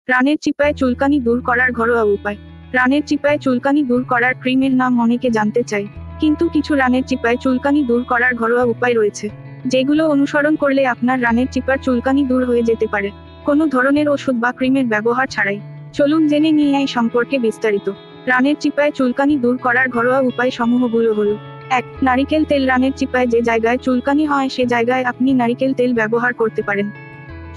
রানের চিপায় চুলকানি দূর করার ঘরোয়া উপায়। রানের চিপায় চুলকানি দূর করার ক্রিমের নাম অনেকে জানতে চাই, কিন্তু কিছু রানের চিপায় চুলকানি দূর করার ঘরোয়া উপায় রয়েছে, যেগুলো অনুসরণ করলে আপনার রানের চিপার চুলকানি দূর হয়ে যেতে পারে, কোনো ধরনের ওষুধ বা ক্রিমের ব্যবহার ছাড়াই। চলুন জেনে নিই এই সম্পর্কে বিস্তারিত। রানের চিপায় চুলকানি দূর করার ঘরোয়া উপায় সমূহগুলো হলো: 1. নারিকেল তেল। রানের চিপায় যে জায়গায় চুলকানি হয় সে জায়গায় আপনি নারিকেল তেল ব্যবহার করতে পারেন।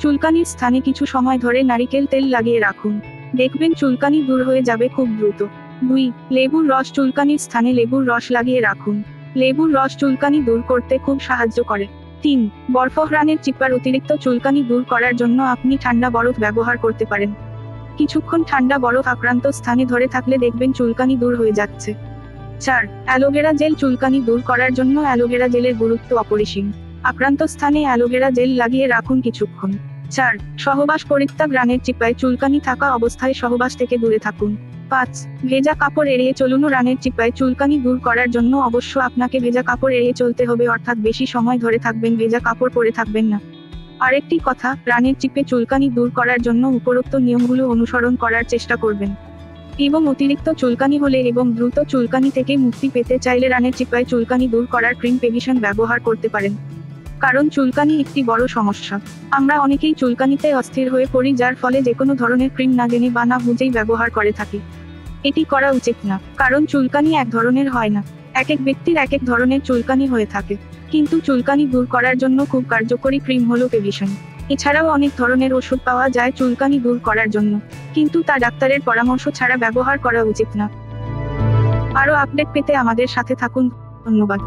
চুলকানির স্থানে কিছু সময় ধরে নারিকেল তেল লাগিয়ে রাখুন, দেখবেন চুলকানি দূর হয়ে যাবে খুব দ্রুত। 2. লেবুর রস। চুলকানির স্থানে লেবুর রস লাগিয়ে রাখুন, লেবুর রস চুলকানি দূর করতে খুব সাহায্য করে। 3. বরফ। রানের চিপার অতিরিক্ত চুলকানি দূর করার জন্য আপনি ঠান্ডা বরফ ব্যবহার করতে পারেন, কিছুক্ষণ ঠান্ডা বরফ আক্রান্ত স্থানে ধরে থাকলে দেখবেন চুলকানি দূর হয়ে যাচ্ছে। 4. Aloe vera gel. চুলকানি দূর করার জন্য অ্যালোভেরা জেলের গুরুত্ব অপরিসীম, আক্রান্ত স্থানে অ্যালোভেরা জেল লাগিয়ে রাখুন কিছুক্ষণ। 4. সহবাস পরিত্যাগ। রানের চিপায় চুলকানি থাকা অবস্থায় সহবাস থেকে দূরে থাকুন। 5. ভেজা কাপড় এড়িয়ে চলুন। রানের চিপায় চুলকানি দূর করার জন্য অবশ্য আপনাকে ভেজা কাপড় এড়িয়ে চলতে হবে, অর্থাৎ বেশি সময় ধরে থাকবেন ভেজা কাপড় পরে থাকবেন না। আরেকটি কথা, রানের চিপে চুলকানি দূর করার জন্য উপরোক্ত নিয়মগুলো অনুসরণ করার চেষ্টা করবেন, এবং অতিরিক্ত চুলকানি হলে এবং দ্রুত চুলকানি থেকে মুক্তি পেতে চাইলে রানের চিপায় চুলকানি দূর করার ক্রিম পেভিশন ব্যবহার করতে পারেন, কারণ চুলকানি একটি বড় সমস্যা। আমরা অনেকেই চুলকানিতে অস্থির হয়ে পড়ি, যার ফলে যেকোনো ধরনের ক্রিম না জেনে বা না বুঝেই ব্যবহার করে থাকি। এটি করা উচিত না, কারণ চুলকানি এক ধরনের হয় না, এক এক ব্যক্তির এক এক ধরনের চুলকানি হয়ে থাকে। কিন্তু চুলকানি দূর করার জন্য খুব কার্যকরী ক্রিম হলো পেভিশন। এছাড়াও অনেক ধরনের ওষুধ পাওয়া যায় চুলকানি দূর করার জন্য, কিন্তু তা ডাক্তারের পরামর্শ ছাড়া ব্যবহার করা উচিত না। আরও আপডেট পেতে আমাদের সাথে থাকুন। ধন্যবাদ।